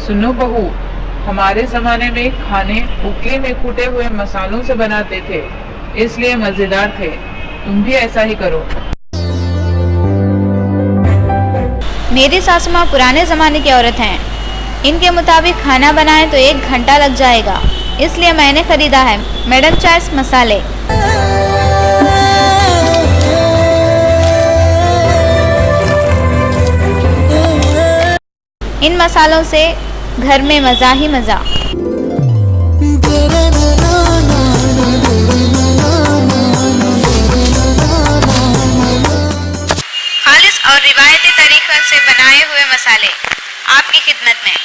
सुनो बहू, हमारे जमाने में खाने उपले में कूटे हुए मसालों से बनाते थे, इसलिए मजेदार थे। तुम भी ऐसा ही करो। मेरी सासू माँ पुराने ज़माने की औरत हैं। इनके मुताबिक खाना बनाएं तो 1 घंटा लग जाएगा, इसलिए मैंने ख़रीदा है मैडम चॉइस मसाले। इन मसालों से घर में मज़ा ही मज़ा। खालिस और रिवायती तरीक़ों से बनाए हुए मसाले आपकी खिदमत में।